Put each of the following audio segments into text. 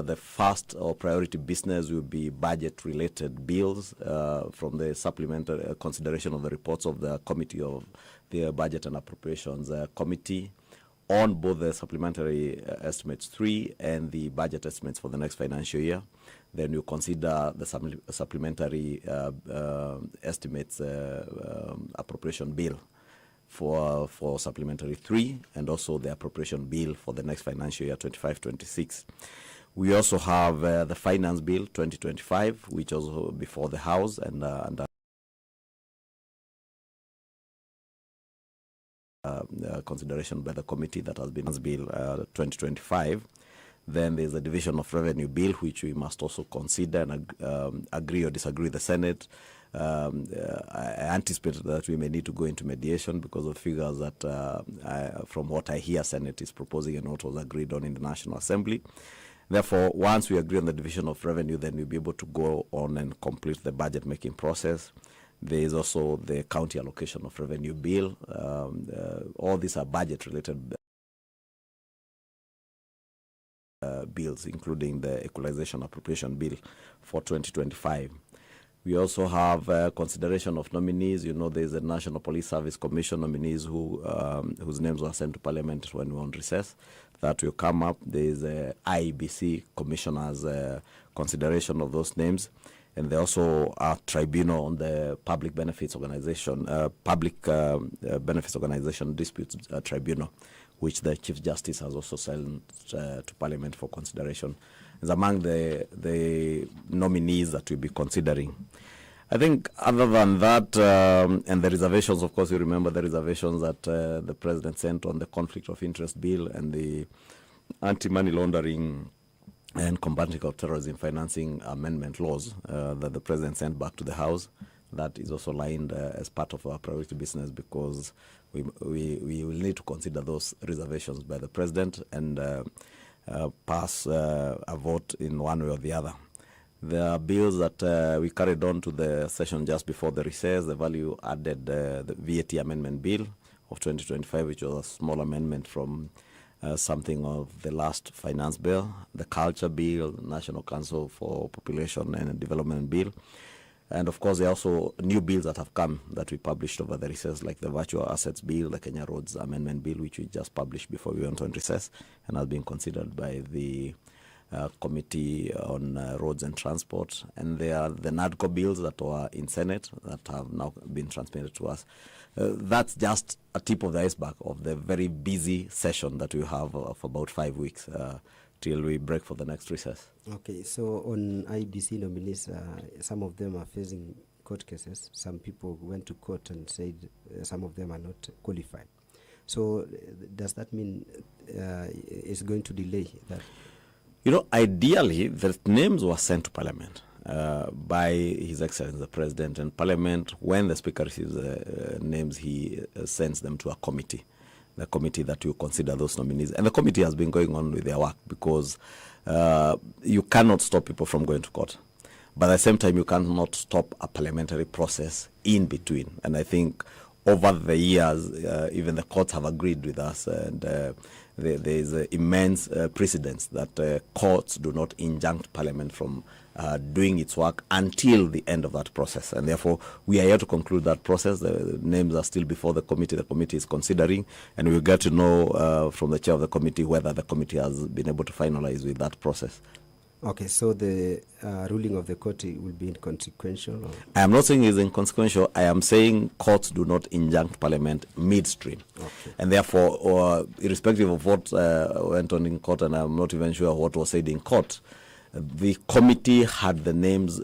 the first or priority business will be budget-related bills from the supplementary consideration of the reports of the Committee of the Budget and Appropriations Committee on both the supplementary estimates 3 and the budget estimates for the next financial year. Then you consider the supplementary estimates appropriation bill for supplementary 3 and also the appropriation bill for the next financial year 25-26. We also have the finance bill 2025, which also before the House and consideration by the committee that has been bill 2025. Then there's a division of revenue bill, which we must also consider and agree or disagree with the Senate. I anticipate that we may need to go into mediation because of figures that, from what I hear, Senate is proposing and what was agreed on in the National Assembly. Therefore, once we agree on the division of revenue, then we'll be able to go on and complete the budget-making process. There is also the county allocation of revenue bill. All these are budget-related bills, including the equalization appropriation bill for 2025. We also have consideration of nominees. You know, there is a National Police Service Commission nominees whose names were sent to Parliament when we were on recess. That will come up. There is a IEBC commissioner's consideration of those names. And there also are tribunal on the Public Benefits Organization, Benefits Organization Disputes Tribunal, which the Chief Justice has also sent to Parliament for consideration. It's among the nominees that we'll be considering. I think other than that, and the reservations, of course, you remember the reservations that the President sent on the Conflict of Interest Bill and the Anti-Money Laundering and Combating of Terrorism Financing Amendment laws that the President sent back to the House. That is also lined as part of our priority business because we will need to consider those reservations by the President and pass a vote in one way or the other. There are bills that we carried on to the session just before the recess, the value-added the VAT amendment bill of 2025, which was a small amendment from something of the last finance bill, the culture bill, National Council for Population and Development bill. And of course, there are also new bills that have come that we published over the recess, like the Virtual Assets Bill, the Kenya Roads Amendment Bill, which we just published before we went on recess and has been considered by the Committee on Roads and Transport. And there are the NADCO bills that were in Senate that have now been transmitted to us. That's just a tip of the iceberg of the very busy session that we have for about 5 weeks till we break for the next recess. Okay, so on IBC nominees, some of them are facing court cases. Some people went to court and said some of them are not qualified. So does that mean it's going to delay that? You know, ideally, the names were sent to Parliament by His Excellency the President, and Parliament, when the Speaker receives the names, he sends them to a committee, the committee that will consider those nominees. And the committee has been going on with their work because you cannot stop people from going to court. But at the same time, you cannot stop a parliamentary process in between. And I think over the years, even the courts have agreed with us, and there is immense precedence that courts do not injunct Parliament from doing its work until the end of that process. And therefore, we are here to conclude that process. The names are still before the committee. The committee is considering, and we'll get to know from the chair of the committee whether the committee has been able to finalize with that process. Okay, so the ruling of the court will be inconsequential? Or? I am not saying it's inconsequential. I am saying courts do not injunct Parliament midstream. Okay. And therefore, irrespective of what went on in court, and I'm not even sure what was said in court, the committee had the names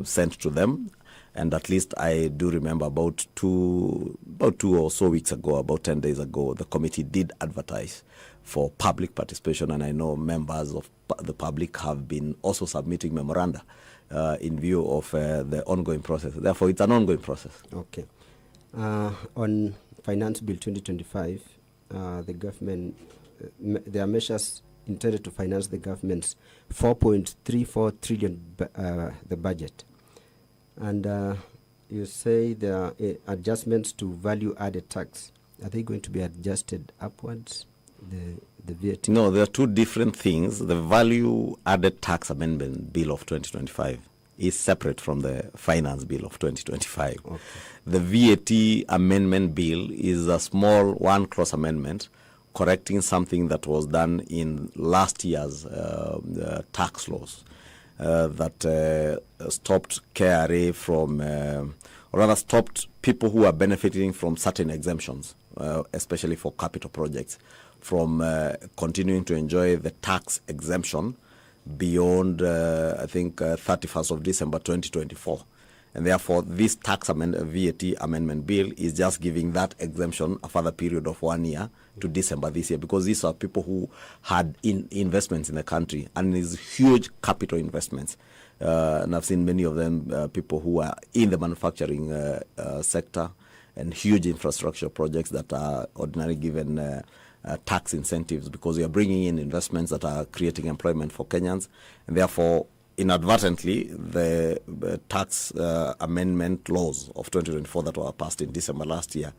sent to them. And at least I do remember about two or so weeks ago, about 10 days ago, the committee did advertise for public participation, and I know members of the public have been also submitting memoranda in view of the ongoing process. Therefore, it's an ongoing process. Okay. On Finance Bill 2025, the government, there are measures intended to finance the government's 4.34 trillion the budget. And you say there are adjustments to value-added tax. Are they going to be adjusted upwards, the VAT? No, there are two different things. The Value Added Tax Amendment Bill of 2025 is separate from the Finance Bill of 2025. Okay. The VAT Amendment Bill is a small one-clause amendment correcting something that was done in last year's tax laws that stopped KRA from, or rather stopped people who are benefiting from certain exemptions, especially for capital projects, from continuing to enjoy the tax exemption beyond, I think, 31st of December 2024. And therefore, this VAT amendment bill is just giving that exemption a further period of 1 year to December this year, because these are people who had investments in the country, and these huge capital investments. And I've seen many of them, people who are in the manufacturing sector, and huge infrastructure projects that are ordinarily given tax incentives, because we are bringing in investments that are creating employment for Kenyans, and therefore inadvertently the tax amendment laws of 2024 that were passed in December last year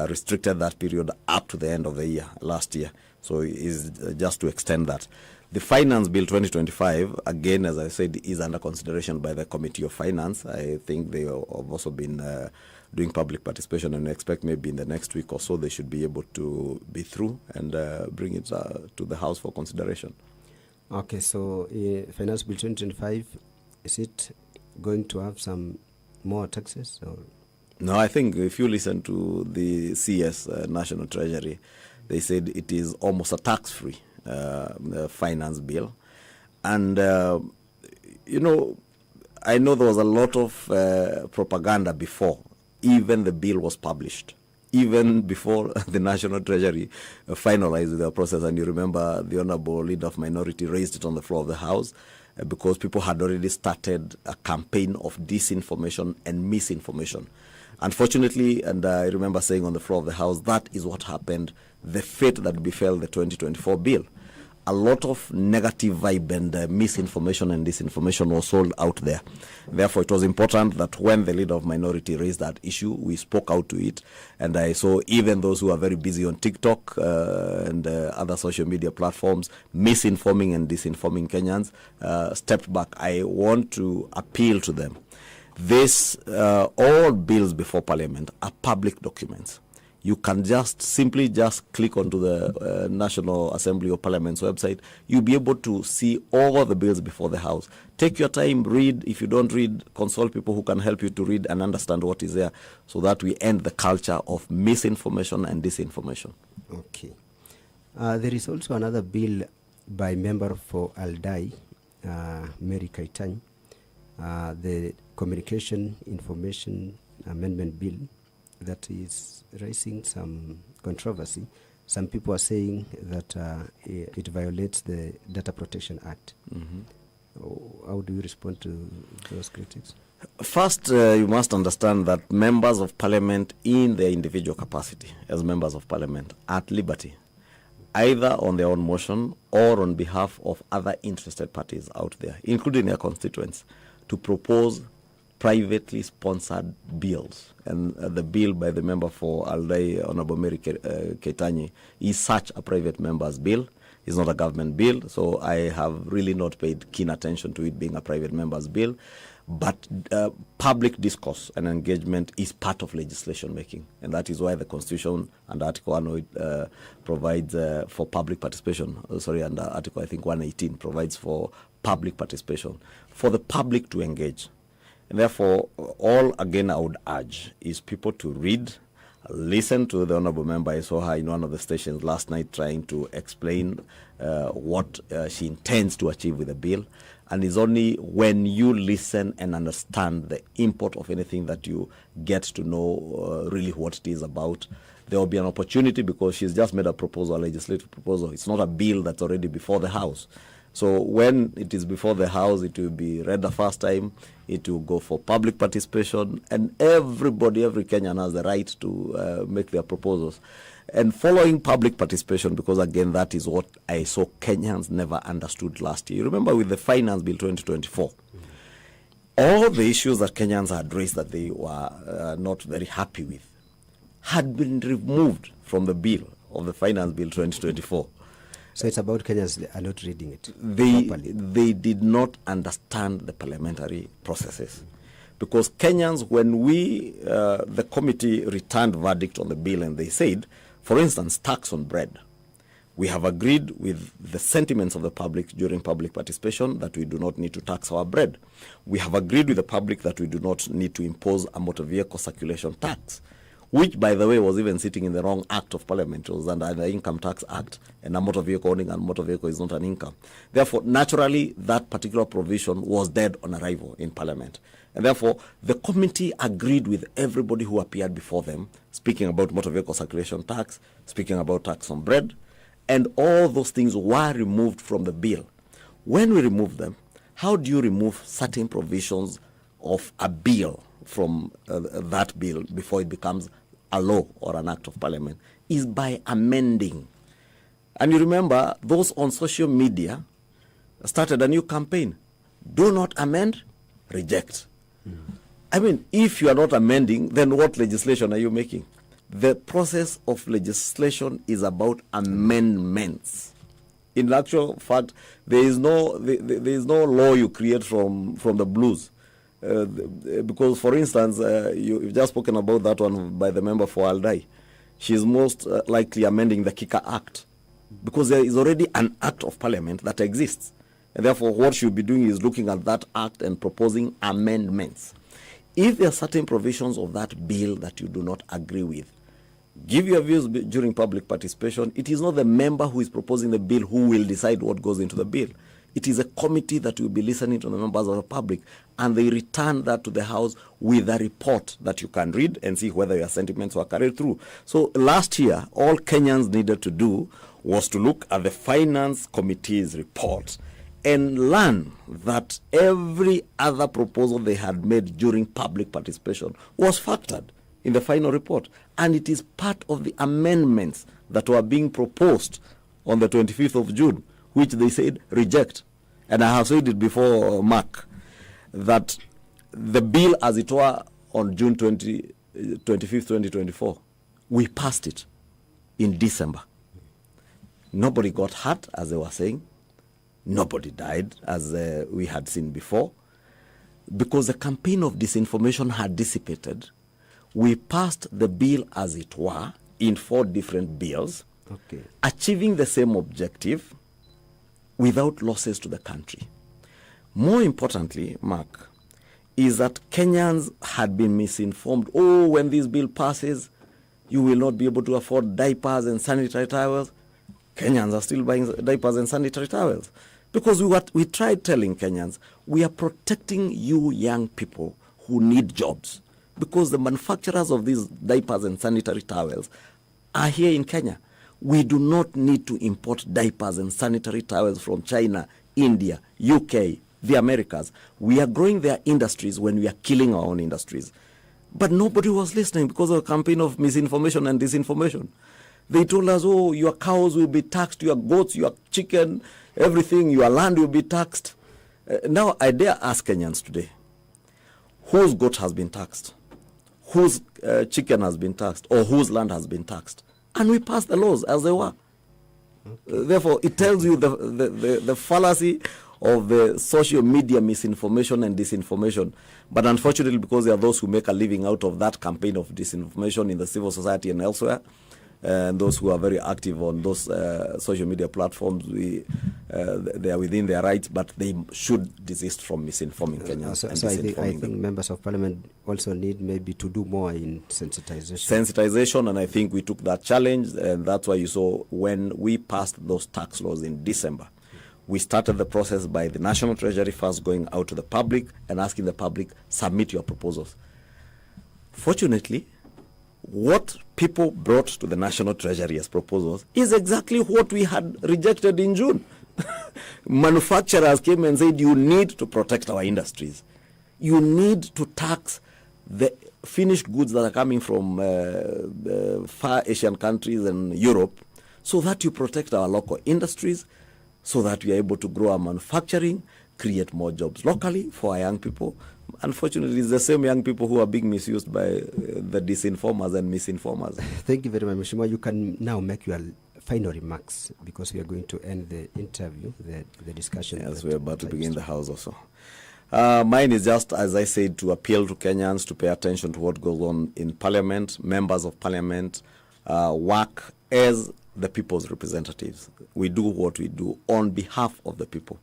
restricted that period up to the end of the year last year. So is just to extend that. The Finance Bill 2025, again, as I said, is under consideration by the Committee of Finance. I think they have also been doing public participation, and I expect maybe in the next week or so they should be able to be through and bring it to the House for consideration. Okay, so Finance Bill 2025, is it going to have some more taxes? Or? No, I think if you listen to the CS, National Treasury, they said it is almost a tax-free finance bill. And, you know, I know there was a lot of propaganda before even the bill was published, even before the National Treasury finalized the process. And you remember the Honorable Leader of Minority raised it on the floor of the House because people had already started a campaign of disinformation and misinformation. Unfortunately, and I remember saying on the floor of the House, that is what happened, the fate that befell the 2024 bill. A lot of negative vibe and misinformation and disinformation was sold out there. Therefore, it was important that when the Leader of Minority raised that issue, we spoke out to it. And I saw even those who are very busy on TikTok and other social media platforms misinforming and disinforming Kenyans stepped back. I want to appeal to them. All bills before Parliament are public documents. You can simply click onto the National Assembly or Parliament's website. You'll be able to see all the bills before the House. Take your time, read. If you don't read, consult people who can help you to read and understand what is there, so that we end the culture of misinformation and disinformation. Okay. There is also another bill by member for Aldai, Mary Kaitany, the Communication Information Amendment Bill, that is raising some controversy. Some people are saying that it violates the Data Protection Act. Mm-hmm. How do you respond to those critics? First, you must understand that members of Parliament in their individual capacity as members of Parliament are at liberty, either on their own motion or on behalf of other interested parties out there, including their constituents, to propose privately sponsored bills. And the bill by the member for Aldai, Honorable Mary Kaitany, is such a private member's bill. It's not a government bill, so I have really not paid keen attention to it being a private member's bill. But public discourse and engagement is part of legislation making, and that is why the Constitution under Article 108 provides for public participation. Under Article, I think, 118 provides for public participation, for the public to engage. And therefore, all, again, I would urge is people to read, listen to the Honorable Member. I saw her in one of the stations last night trying to explain what she intends to achieve with the bill. And it's only when you listen and understand the import of anything that you get to know really what it is about. There will be an opportunity, because she's just made a proposal, a legislative proposal. It's not a bill that's already before the House. So when it is before the House, it will be read the first time, it will go for public participation, and everybody, every Kenyan has the right to make their proposals. And following public participation, because again, that is what I saw Kenyans never understood last year. You remember with the Finance Bill 2024, all the issues that Kenyans had raised that they were not very happy with had been removed from the bill of the Finance Bill 2024. So it's about Kenyans are not reading it properly. They did not understand the parliamentary processes. Because Kenyans, when the committee returned verdict on the bill and they said, for instance, tax on bread, we have agreed with the sentiments of the public during public participation that we do not need to tax our bread. We have agreed with the public that we do not need to impose a motor vehicle circulation tax, which, by the way, was even sitting in the wrong act of parliament. It was under the Income Tax Act, and a motor vehicle owning a motor vehicle is not an income. Therefore, naturally, that particular provision was dead on arrival in parliament. And therefore, the committee agreed with everybody who appeared before them, speaking about motor vehicle circulation tax, speaking about tax on bread, and all those things were removed from the bill. When we remove them, how do you remove certain provisions of a bill from that bill before it becomes a law or an act of parliament? Is by amending. And you remember, those on social media started a new campaign. Do not amend, reject. I mean, if you are not amending, then what legislation are you making? The process of legislation is about amendments. In actual fact, there is no law you create from the blues. Because, for instance, you've just spoken about that one by the member for Aldai. She's most likely amending the Kika Act, because there is already an act of parliament that exists. And therefore, what she'll be doing is looking at that act and proposing amendments. If there are certain provisions of that bill that you do not agree with, give your views during public participation. It is not the member who is proposing the bill who will decide what goes into the bill. It is a committee that will be listening to the members of the public, and they return that to the House with a report that you can read and see whether your sentiments were carried through. So last year, all Kenyans needed to do was to look at the Finance Committee's report and learn that every other proposal they had made during public participation was factored in the final report. And it is part of the amendments that were being proposed on the 25th of June, which they said reject. And I have said it before, Mark, that the bill as it were on June 25th, 2024, we passed it in December. Nobody got hurt, as they were saying. Nobody died, as we had seen before. Because the campaign of disinformation had dissipated, we passed the bill as it were in 4 different bills, achieving the same objective without losses to the country. More importantly, Mark, is that Kenyans had been misinformed. Oh, when this bill passes, you will not be able to afford diapers and sanitary towels. Kenyans are still buying diapers and sanitary towels. Because we tried telling Kenyans, we are protecting you young people who need jobs. Because the manufacturers of these diapers and sanitary towels are here in Kenya. We do not need to import diapers and sanitary towels from China, India, UK, the Americas. We are growing their industries when we are killing our own industries. But nobody was listening because of a campaign of misinformation and disinformation. They told us, oh, your cows will be taxed, your goats, your chicken, everything, your land will be taxed. Now, I dare ask Kenyans today, whose goat has been taxed? Whose chicken has been taxed? Or whose land has been taxed? And we passed the laws as they were. Therefore, it tells you the fallacy of the social media misinformation and disinformation. But unfortunately, because there are those who make a living out of that campaign of disinformation in the civil society and elsewhere, and those who are very active on those social media platforms, they are within their rights, but they should desist from misinforming Kenyans. So I think members of parliament also need maybe to do more in sensitization. Sensitization, and I think we took that challenge, and that's why you saw when we passed those tax laws in December, we started the process by the National Treasury first going out to the public and asking the public, submit your proposals. Fortunately, what people brought to the National Treasury as proposals is exactly what we had rejected in June. Manufacturers came and said, you need to protect our industries. You need to tax the finished goods that are coming from far Asian countries and Europe so that you protect our local industries, so that we are able to grow our manufacturing, create more jobs locally for our young people. Unfortunately, it's the same young people who are being misused by the disinformers and misinformers. Thank you very much, Mheshimiwa. You can now make your final remarks, because we are going to end the interview, the discussion. Yes, we're about to begin the House also. Mine is just, as I said, to appeal to Kenyans to pay attention to what goes on in Parliament. Members of Parliament work as the people's representatives. We do what we do on behalf of the people.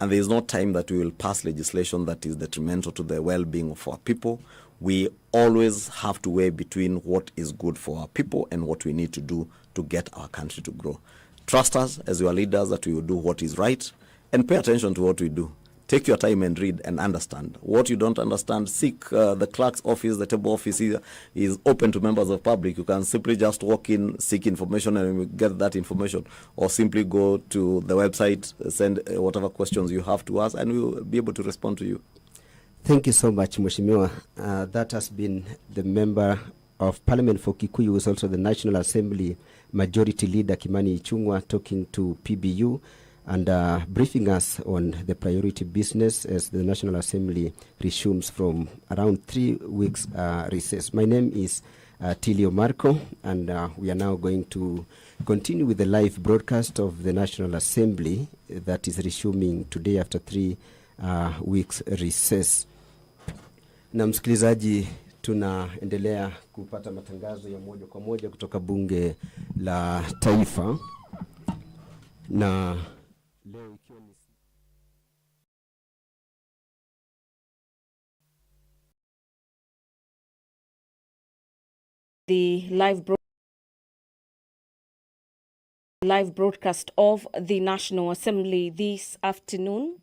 And there is no time that we will pass legislation that is detrimental to the well-being of our people. We always have to weigh between what is good for our people and what we need to do to get our country to grow. Trust us as your leaders that we will do what is right, and pay attention to what we do. Take your time and read and understand. What you don't understand, seek the clerk's office. The table office here is open to members of public. You can simply just walk in, seek information, and get that information, or simply go to the website, send whatever questions you have to us, and we will be able to respond to you. Thank you so much, Mheshimiwa. That has been the Member of Parliament for Kikuyu, who is also the National Assembly Majority Leader, Kimani Ichung'wah, talking to PBU and briefing us on the priority business as the National Assembly resumes from around 3 weeks recess. My name is Tilio Marco, and we are now going to continue with the live broadcast of the National Assembly that is resuming today after 3 weeks recess. Na msikilizaji, tunaendelea kupata matangazo ya moja kwa moja kutoka Bunge la Taifa, na leo ikiwa ni the live broadcast of the National Assembly this afternoon.